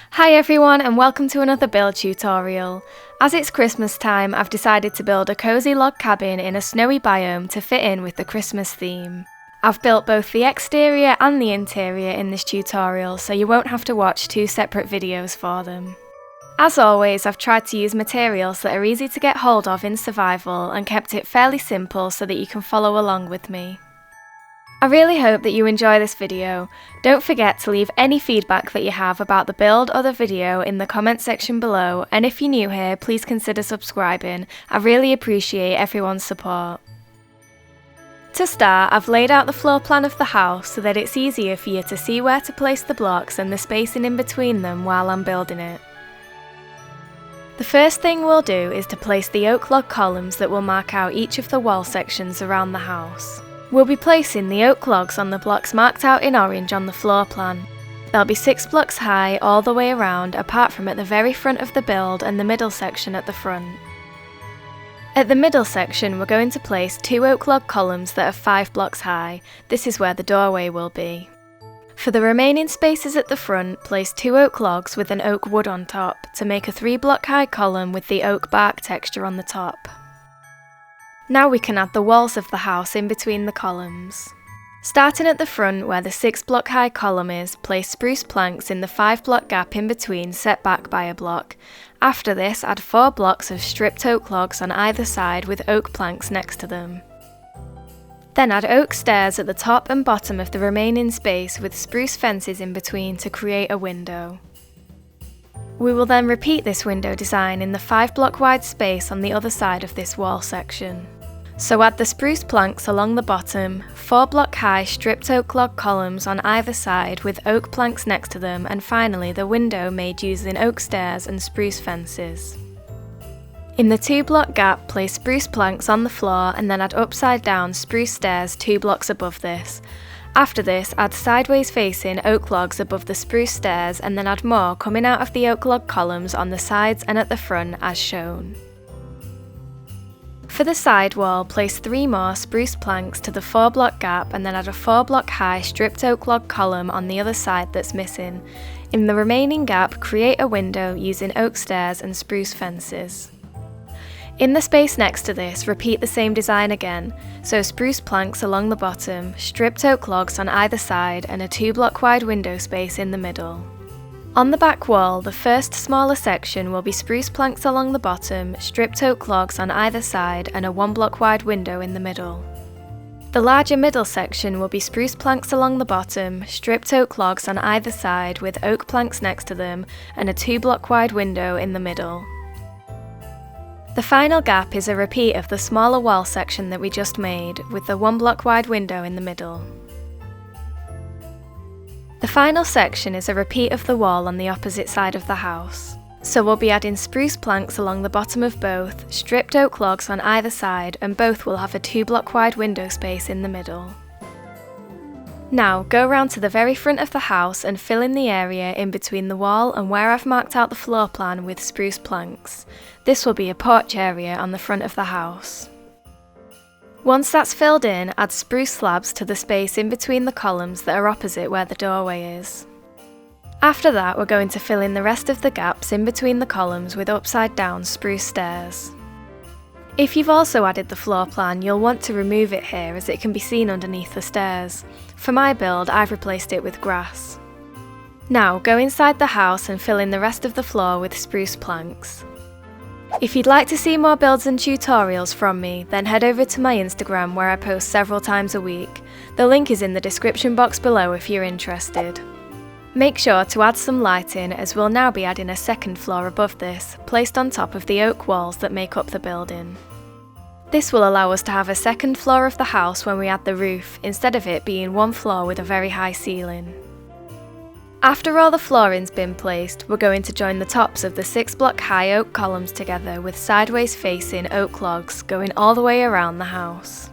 Hi everyone and welcome to another build tutorial. As it's Christmas time, I've decided to build a cosy log cabin in a snowy biome to fit in with the Christmas theme. I've built both the exterior and the interior in this tutorial, so you won't have to watch two separate videos for them. As always, I've tried to use materials that are easy to get hold of in survival and kept it fairly simple so that you can follow along with me. I really hope that you enjoy this video. Don't forget to leave any feedback that you have about the build or the video in the comment section below, and if you're new here, please consider subscribing. I really appreciate everyone's support. To start, I've laid out the floor plan of the house so that it's easier for you to see where to place the blocks and the spacing in between them while I'm building it. The first thing we'll do is to place the oak log columns that will mark out each of the wall sections around the house. We'll be placing the oak logs on the blocks marked out in orange on the floor plan. They'll be 6 blocks high all the way around, apart from at the very front of the build and the middle section at the front. At the middle section, we're going to place 2 oak log columns that are 5 blocks high. This is where the doorway will be. For the remaining spaces at the front, place 2 oak logs with an oak wood on top to make a 3 block high column with the oak bark texture on the top. Now we can add the walls of the house in between the columns. Starting at the front where the 6 block high column is, place spruce planks in the 5 block gap in between set back by a block. After this, add 4 blocks of stripped oak logs on either side with oak planks next to them. Then add oak stairs at the top and bottom of the remaining space with spruce fences in between to create a window. We will then repeat this window design in the 5 block wide space on the other side of this wall section. So add the spruce planks along the bottom, 4 block high stripped oak log columns on either side with oak planks next to them, and finally the window made using oak stairs and spruce fences. In the 2 block gap, place spruce planks on the floor and then add upside down spruce stairs 2 blocks above this. After this, add sideways facing oak logs above the spruce stairs and then add more coming out of the oak log columns on the sides and at the front as shown. For the side wall, place 3 more spruce planks to the 4 block gap and then add a 4 block high stripped oak log column on the other side that's missing. In the remaining gap, create a window using oak stairs and spruce fences. In the space next to this, repeat the same design again, so spruce planks along the bottom, stripped oak logs on either side and a 2 block wide window space in the middle. On the back wall, the first smaller section will be spruce planks along the bottom, stripped oak logs on either side and a 1 block wide window in the middle. The larger middle section will be spruce planks along the bottom, stripped oak logs on either side with oak planks next to them and a 2 block wide window in the middle. The final gap is a repeat of the smaller wall section that we just made, with the 1 block wide window in the middle. The final section is a repeat of the wall on the opposite side of the house. So we'll be adding spruce planks along the bottom of both, stripped oak logs on either side, and both will have a 2 block wide window space in the middle. Now, go round to the very front of the house and fill in the area in between the wall and where I've marked out the floor plan with spruce planks. This will be a porch area on the front of the house. Once that's filled in, add spruce slabs to the space in between the columns that are opposite where the doorway is. After that, we're going to fill in the rest of the gaps in between the columns with upside down spruce stairs. If you've also added the floor plan, you'll want to remove it here as it can be seen underneath the stairs. For my build, I've replaced it with grass. Now, go inside the house and fill in the rest of the floor with spruce planks. If you'd like to see more builds and tutorials from me, then head over to my Instagram where I post several times a week. The link is in the description box below if you're interested. Make sure to add some lighting as we'll now be adding a second floor above this, placed on top of the oak walls that make up the building. This will allow us to have a second floor of the house when we add the roof, instead of it being 1 floor with a very high ceiling. After all the flooring's been placed, we're going to join the tops of the 6 block high oak columns together with sideways facing oak logs going all the way around the house.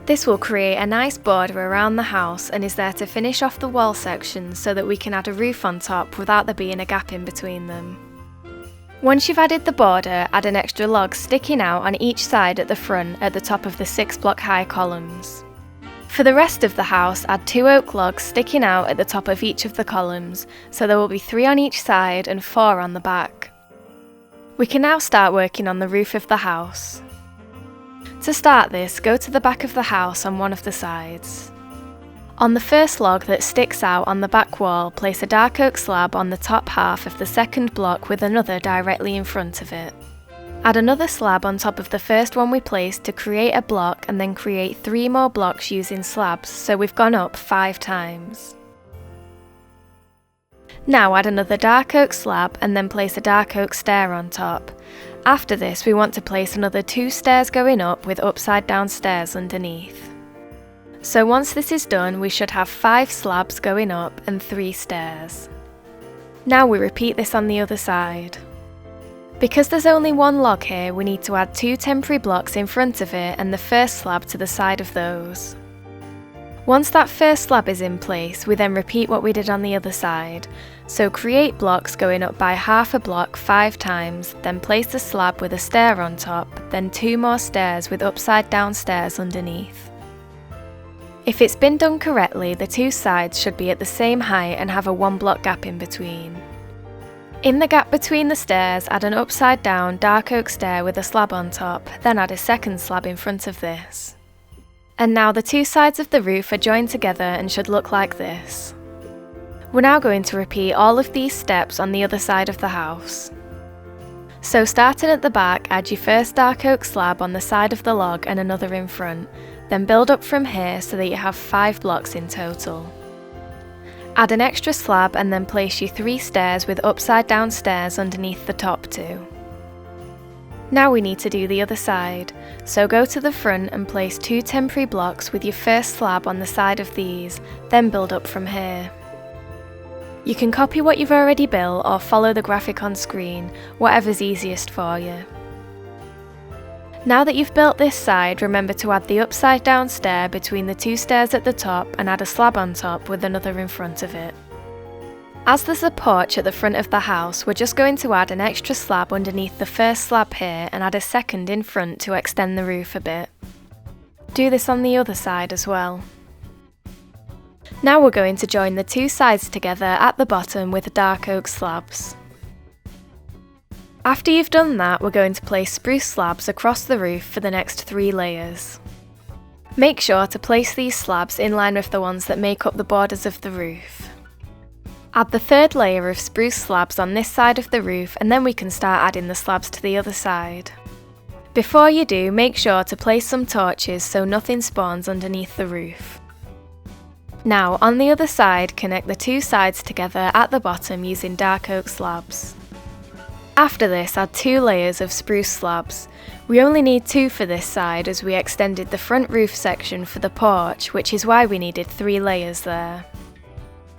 This will create a nice border around the house and is there to finish off the wall sections so that we can add a roof on top without there being a gap in between them. Once you've added the border, add an extra log sticking out on each side at the front at the top of the 6 block high columns. For the rest of the house, add 2 oak logs sticking out at the top of each of the columns, so there will be 3 on each side and 4 on the back. We can now start working on the roof of the house. To start this, go to the back of the house on one of the sides. On the first log that sticks out on the back wall, place a dark oak slab on the top half of the second block with another directly in front of it. Add another slab on top of the first one we placed to create a block, and then create 3 more blocks using slabs, so we've gone up 5 times. Now add another dark oak slab and then place a dark oak stair on top. After this, we want to place another 2 stairs going up with upside down stairs underneath. So once this is done, we should have 5 slabs going up and 3 stairs. Now we repeat this on the other side. Because there's only 1 log here, we need to add 2 temporary blocks in front of it and the first slab to the side of those. Once that first slab is in place, we then repeat what we did on the other side. So create blocks going up by half a block 5 times, then place the slab with a stair on top, then 2 more stairs with upside down stairs underneath. If it's been done correctly, the 2 sides should be at the same height and have a 1 block gap in between. In the gap between the stairs, add an upside down dark oak stair with a slab on top, then add a second slab in front of this. And now the 2 sides of the roof are joined together and should look like this. We're now going to repeat all of these steps on the other side of the house. So starting at the back, add your first dark oak slab on the side of the log and another in front, then build up from here so that you have 5 blocks in total. Add an extra slab and then place your 3 stairs with upside down stairs underneath the top 2. Now we need to do the other side, so go to the front and place 2 temporary blocks with your first slab on the side of these, then build up from here. You can copy what you've already built or follow the graphic on screen, whatever's easiest for you. Now that you've built this side, remember to add the upside down stair between the 2 stairs at the top and add a slab on top with another in front of it. As there's a porch at the front of the house, we're just going to add an extra slab underneath the first slab here and add a second in front to extend the roof a bit. Do this on the other side as well. Now we're going to join the 2 sides together at the bottom with dark oak slabs. After you've done that, we're going to place spruce slabs across the roof for the next 3 layers. Make sure to place these slabs in line with the ones that make up the borders of the roof. Add the 3rd layer of spruce slabs on this side of the roof, and then we can start adding the slabs to the other side. Before you do, make sure to place some torches so nothing spawns underneath the roof. Now, on the other side, connect the 2 sides together at the bottom using dark oak slabs. After this, add 2 layers of spruce slabs. We only need 2 for this side as we extended the front roof section for the porch, which is why we needed 3 layers there.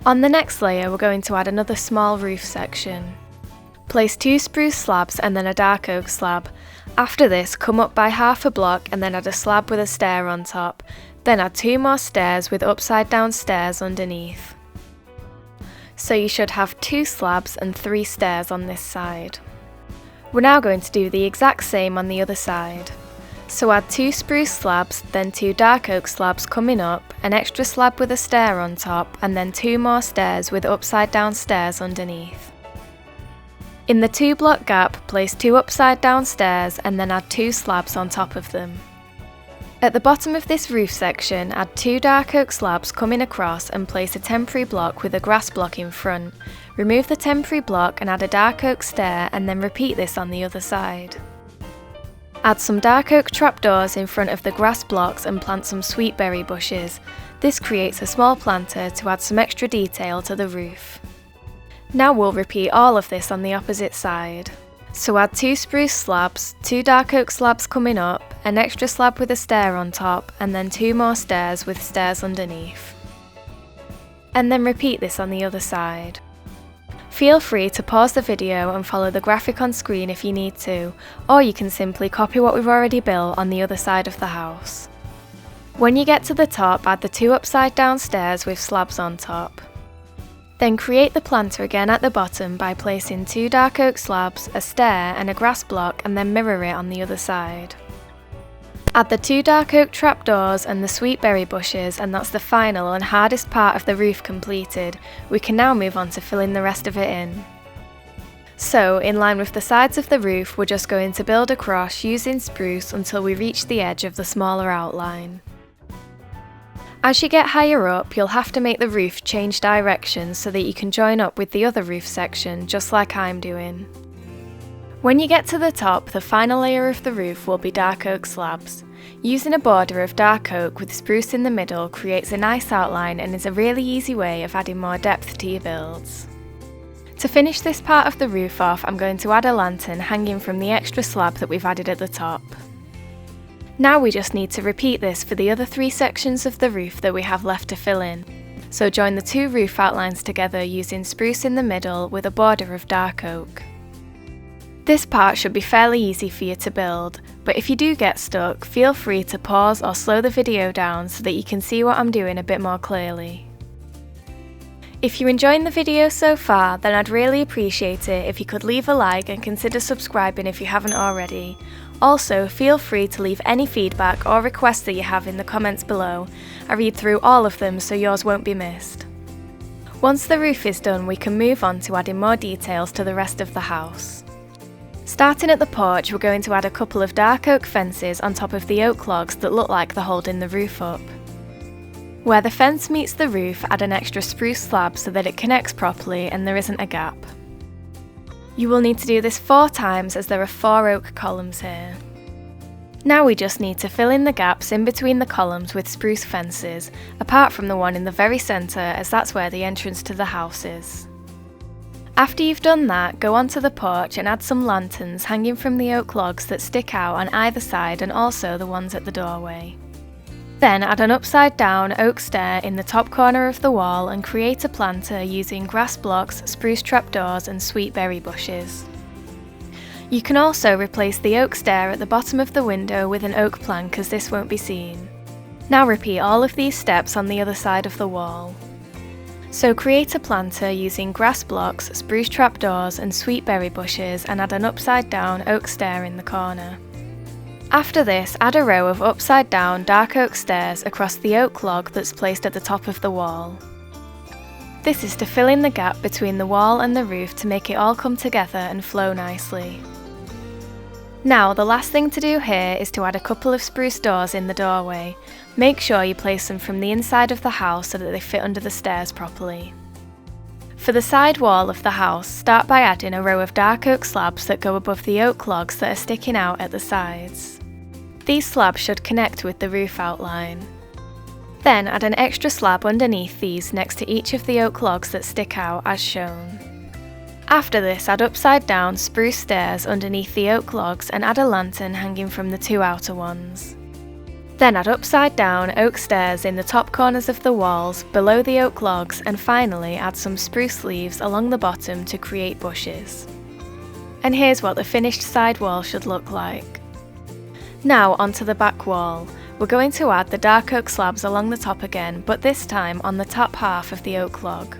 On the next layer, we're going to add another small roof section. Place 2 spruce slabs and then a dark oak slab. After this, come up by half a block and then add a slab with a stair on top. Then add 2 more stairs with upside down stairs underneath. So you should have 2 slabs and 3 stairs on this side. We're now going to do the exact same on the other side. So add 2 spruce slabs, then 2 dark oak slabs coming up, an extra slab with a stair on top, and then 2 more stairs with upside down stairs underneath. In the 2 block gap, place 2 upside down stairs and then add 2 slabs on top of them. At the bottom of this roof section, add 2 dark oak slabs coming across and place a temporary block with a grass block in front. Remove the temporary block and add a dark oak stair, and then repeat this on the other side. Add some dark oak trapdoors in front of the grass blocks and plant some sweetberry bushes. This creates a small planter to add some extra detail to the roof. Now we'll repeat all of this on the opposite side. So add 2 spruce slabs, 2 dark oak slabs coming up, an extra slab with a stair on top, and then 2 more stairs with stairs underneath. And then repeat this on the other side. Feel free to pause the video and follow the graphic on screen if you need to, or you can simply copy what we've already built on the other side of the house. When you get to the top, add the 2 upside down stairs with slabs on top. Then create the planter again at the bottom by placing 2 dark oak slabs, a stair and a grass block, and then mirror it on the other side. Add the 2 dark oak trapdoors and the sweet berry bushes, and that's the final and hardest part of the roof completed. We can now move on to filling the rest of it in. So, in line with the sides of the roof, we're just going to build across using spruce until we reach the edge of the smaller outline. As you get higher up, you'll have to make the roof change direction so that you can join up with the other roof section, just like I'm doing. When you get to the top, the final layer of the roof will be dark oak slabs. Using a border of dark oak with spruce in the middle creates a nice outline and is a really easy way of adding more depth to your builds. To finish this part of the roof off, I'm going to add a lantern hanging from the extra slab that we've added at the top. Now we just need to repeat this for the other 3 sections of the roof that we have left to fill in. So join the 2 roof outlines together using spruce in the middle with a border of dark oak. This part should be fairly easy for you to build, but if you do get stuck, feel free to pause or slow the video down so that you can see what I'm doing a bit more clearly. If you're enjoying the video so far, then I'd really appreciate it if you could leave a like and consider subscribing if you haven't already. Also, feel free to leave any feedback or requests that you have in the comments below. I read through all of them so yours won't be missed. Once the roof is done, we can move on to adding more details to the rest of the house. Starting at the porch, we're going to add a couple of dark oak fences on top of the oak logs that look like they're holding the roof up. Where the fence meets the roof, add an extra spruce slab so that it connects properly and there isn't a gap. You will need to do this 4 times as there are 4 oak columns here. Now we just need to fill in the gaps in between the columns with spruce fences, apart from the one in the very centre as that's where the entrance to the house is. After you've done that, go onto the porch and add some lanterns hanging from the oak logs that stick out on either side and also the ones at the doorway. Then add an upside down oak stair in the top corner of the wall and create a planter using grass blocks, spruce trapdoors and sweet berry bushes. You can also replace the oak stair at the bottom of the window with an oak plank as this won't be seen. Now repeat all of these steps on the other side of the wall. So create a planter using grass blocks, spruce trapdoors and sweet berry bushes and add an upside down oak stair in the corner. After this, add a row of upside down dark oak stairs across the oak log that's placed at the top of the wall. This is to fill in the gap between the wall and the roof to make it all come together and flow nicely. Now the last thing to do here is to add a couple of spruce doors in the doorway. Make sure you place them from the inside of the house so that they fit under the stairs properly. For the side wall of the house, start by adding a row of dark oak slabs that go above the oak logs that are sticking out at the sides. These slabs should connect with the roof outline. Then add an extra slab underneath these next to each of the oak logs that stick out as shown. After this, add upside down spruce stairs underneath the oak logs and add a lantern hanging from the 2 outer ones. Then add upside down oak stairs in the top corners of the walls, below the oak logs, and finally add some spruce leaves along the bottom to create bushes. And here's what the finished side wall should look like. Now onto the back wall. We're going to add the dark oak slabs along the top again, but this time on the top half of the oak log.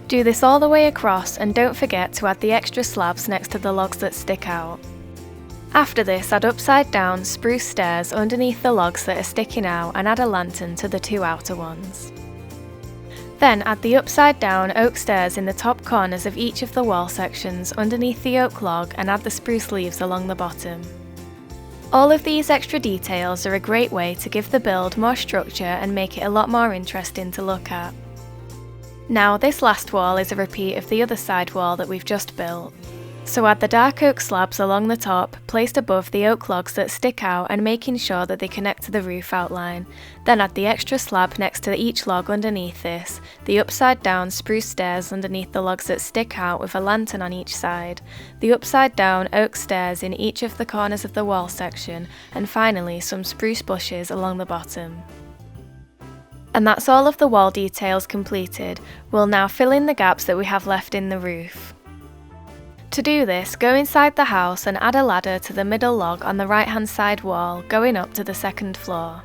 Do this all the way across and don't forget to add the extra slabs next to the logs that stick out. After this, add upside down spruce stairs underneath the logs that are sticking out and add a lantern to the 2 outer ones. Then add the upside down oak stairs in the top corners of each of the wall sections underneath the oak log and add the spruce leaves along the bottom. All of these extra details are a great way to give the build more structure and make it a lot more interesting to look at. Now this last wall is a repeat of the other side wall that we've just built. So add the dark oak slabs along the top, placed above the oak logs that stick out and making sure that they connect to the roof outline. Then add the extra slab next to each log underneath this, the upside down spruce stairs underneath the logs that stick out with a lantern on each side, the upside down oak stairs in each of the corners of the wall section, and finally some spruce bushes along the bottom. And that's all of the wall details completed. We'll now fill in the gaps that we have left in the roof. To do this, go inside the house and add a ladder to the middle log on the right hand side wall, going up to the 2nd floor.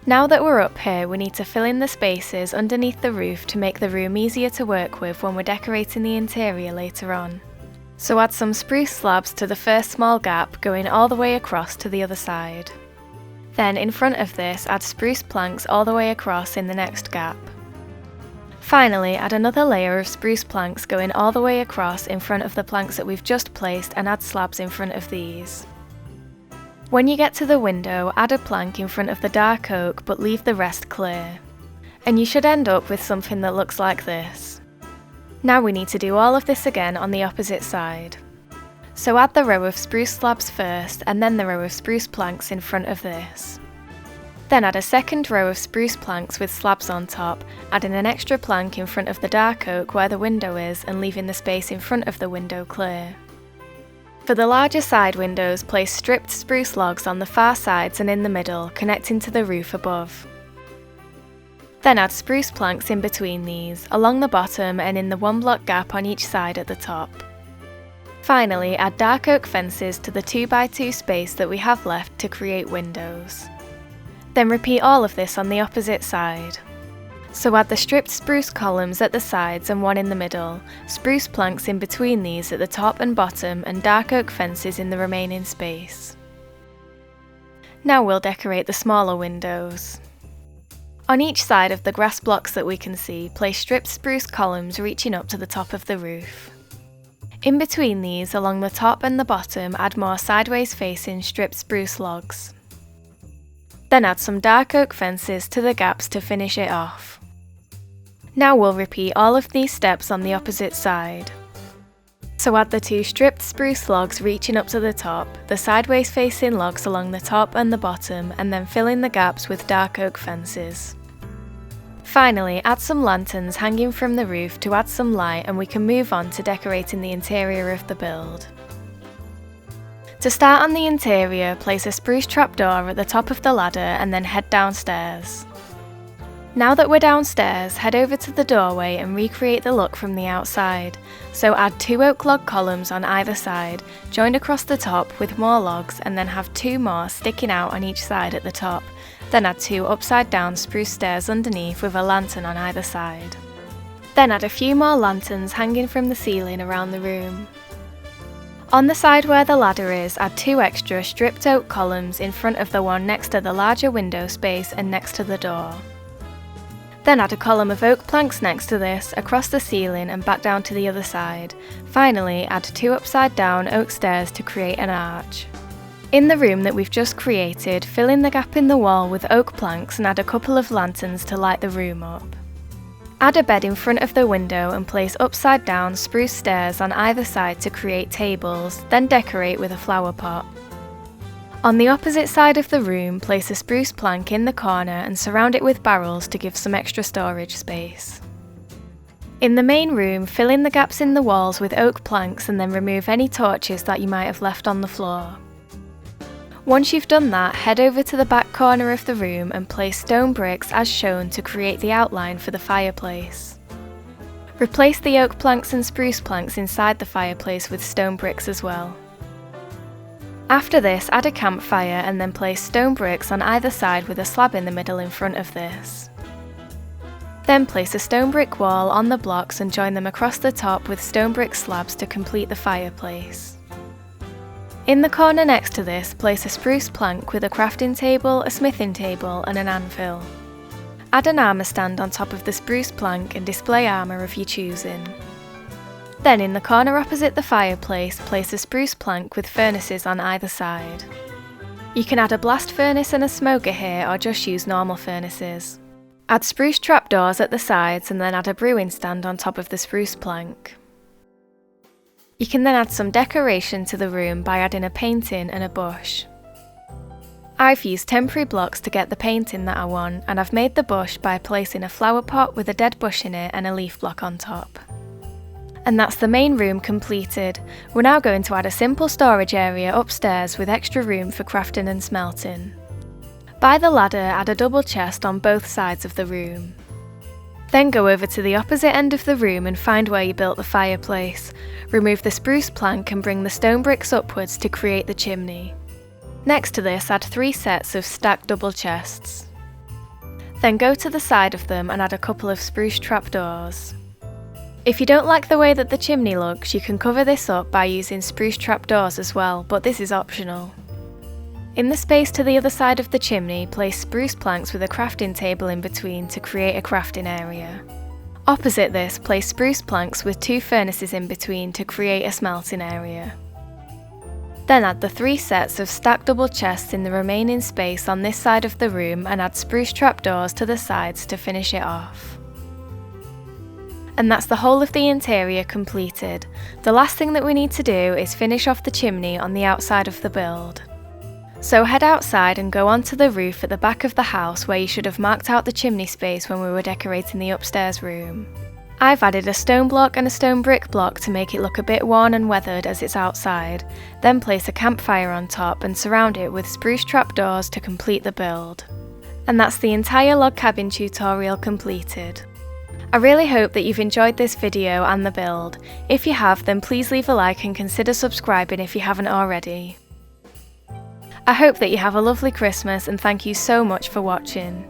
Now that we're up here, we need to fill in the spaces underneath the roof to make the room easier to work with when we're decorating the interior later on. So add some spruce slabs to the first small gap, going all the way across to the other side. Then in front of this, add spruce planks all the way across in the next gap. Finally, add another layer of spruce planks going all the way across in front of the planks that we've just placed and add slabs in front of these. When you get to the window, add a plank in front of the dark oak but leave the rest clear. And you should end up with something that looks like this. Now we need to do all of this again on the opposite side. So add the row of spruce slabs first and then the row of spruce planks in front of this. Then add a second row of spruce planks with slabs on top, adding an extra plank in front of the dark oak where the window is and leaving the space in front of the window clear. For the larger side windows, place stripped spruce logs on the far sides and in the middle, connecting to the roof above. Then add spruce planks in between these, along the bottom and in the 1 block gap on each side at the top. Finally, add dark oak fences to the 2x2 space that we have left to create windows. Then repeat all of this on the opposite side. So add the stripped spruce columns at the sides and one in the middle, spruce planks in between these at the top and bottom, and dark oak fences in the remaining space. Now we'll decorate the smaller windows. On each side of the grass blocks that we can see, place stripped spruce columns reaching up to the top of the roof. In between these, along the top and the bottom, add more sideways facing stripped spruce logs. Then add some dark oak fences to the gaps to finish it off. Now we'll repeat all of these steps on the opposite side. So add the 2 stripped spruce logs reaching up to the top, the sideways facing logs along the top and the bottom, and then fill in the gaps with dark oak fences. Finally, add some lanterns hanging from the roof to add some light, and we can move on to decorating the interior of the build. To start on the interior, place a spruce trapdoor at the top of the ladder and then head downstairs. Now that we're downstairs, head over to the doorway and recreate the look from the outside. So add 2 oak log columns on either side, joined across the top with more logs, and then have 2 more sticking out on each side at the top. Then add 2 upside down spruce stairs underneath with a lantern on either side. Then add a few more lanterns hanging from the ceiling around the room. On the side where the ladder is, add 2 extra stripped oak columns in front of the one next to the larger window space and next to the door. Then add a column of oak planks next to this, across the ceiling and back down to the other side. Finally, add 2 upside down oak stairs to create an arch. In the room that we've just created, fill in the gap in the wall with oak planks and add a couple of lanterns to light the room up. Add a bed in front of the window and place upside down spruce stairs on either side to create tables, then decorate with a flower pot. On the opposite side of the room, place a spruce plank in the corner and surround it with barrels to give some extra storage space. In the main room, fill in the gaps in the walls with oak planks and then remove any torches that you might have left on the floor. Once you've done that, head over to the back corner of the room and place stone bricks as shown to create the outline for the fireplace. Replace the oak planks and spruce planks inside the fireplace with stone bricks as well. After this, add a campfire and then place stone bricks on either side with a slab in the middle in front of this. Then place a stone brick wall on the blocks and join them across the top with stone brick slabs to complete the fireplace. In the corner next to this, place a spruce plank with a crafting table, a smithing table and an anvil. Add an armour stand on top of the spruce plank and display armour of your choosing. Then in the corner opposite the fireplace, place a spruce plank with furnaces on either side. You can add a blast furnace and a smoker here or just use normal furnaces. Add spruce trapdoors at the sides and then add a brewing stand on top of the spruce plank. You can then add some decoration to the room by adding a painting and a bush. I've used temporary blocks to get the painting that I want, and I've made the bush by placing a flower pot with a dead bush in it and a leaf block on top. And that's the main room completed. We're now going to add a simple storage area upstairs with extra room for crafting and smelting. By the ladder, add a double chest on both sides of the room. Then go over to the opposite end of the room and find where you built the fireplace. Remove the spruce plank and bring the stone bricks upwards to create the chimney. Next to this, add 3 sets of stacked double chests. Then go to the side of them and add a couple of spruce trapdoors. If you don't like the way that the chimney looks, you can cover this up by using spruce trapdoors as well, but this is optional. In the space to the other side of the chimney, place spruce planks with a crafting table in between to create a crafting area. Opposite this, place spruce planks with 2 furnaces in between to create a smelting area. Then add the 3 sets of stacked double chests in the remaining space on this side of the room and add spruce trapdoors to the sides to finish it off. And that's the whole of the interior completed. The last thing that we need to do is finish off the chimney on the outside of the build. So head outside and go onto the roof at the back of the house where you should have marked out the chimney space when we were decorating the upstairs room. I've added a stone block and a stone brick block to make it look a bit worn and weathered as it's outside, then place a campfire on top and surround it with spruce trapdoors to complete the build. And that's the entire log cabin tutorial completed. I really hope that you've enjoyed this video and the build. If you have, then please leave a like and consider subscribing if you haven't already. I hope that you have a lovely Christmas and thank you so much for watching.